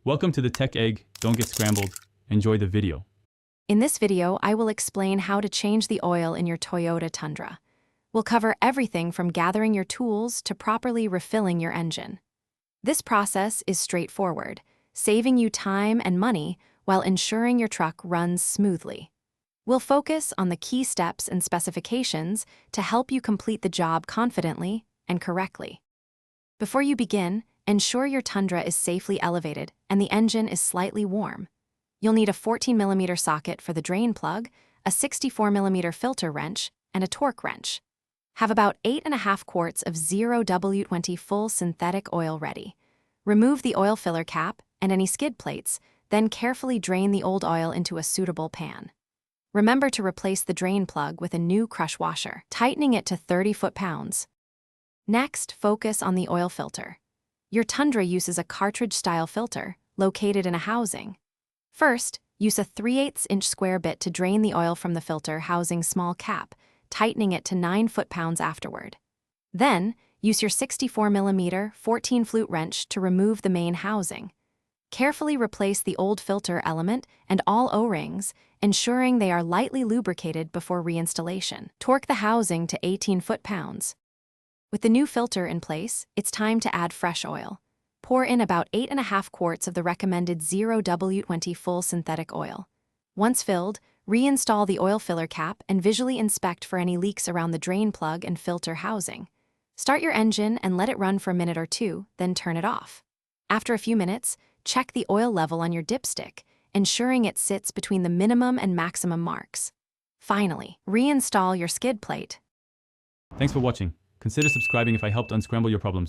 Welcome to the Tech Egg. Don't get scrambled. Enjoy the video. In this video, I will explain how to change the oil in your Toyota Tundra. We'll cover everything from gathering your tools to properly refilling your engine. This process is straightforward, saving you time and money while ensuring your truck runs smoothly. We'll focus on the key steps and specifications to help you complete the job confidently and correctly. Before you begin, ensure your Tundra is safely elevated and the engine is slightly warm. You'll need a 14mm socket for the drain plug, a 64mm filter wrench, and a torque wrench. Have about 8.5 quarts of 0W20 full synthetic oil ready. Remove the oil filler cap and any skid plates, then carefully drain the old oil into a suitable pan. Remember to replace the drain plug with a new crush washer, tightening it to 30 foot-pounds. Next, focus on the oil filter. Your Tundra uses a cartridge-style filter located in a housing. First, use a 3/8-inch square bit to drain the oil from the filter housing small cap, tightening it to 9 foot-pounds afterward. Then, use your 64mm 14-flute wrench to remove the main housing. Carefully replace the old filter element and all O-rings, ensuring they are lightly lubricated before reinstallation. Torque the housing to 18 foot-pounds. With the new filter in place, it's time to add fresh oil. Pour in about 8.5 quarts of the recommended 0W20 full synthetic oil. Once filled, reinstall the oil filler cap and visually inspect for any leaks around the drain plug and filter housing. Start your engine and let it run for a minute or two, then turn it off. After a few minutes, check the oil level on your dipstick, ensuring it sits between the minimum and maximum marks. Finally, reinstall your skid plate. Thanks for watching. Consider subscribing if I helped unscramble your problems.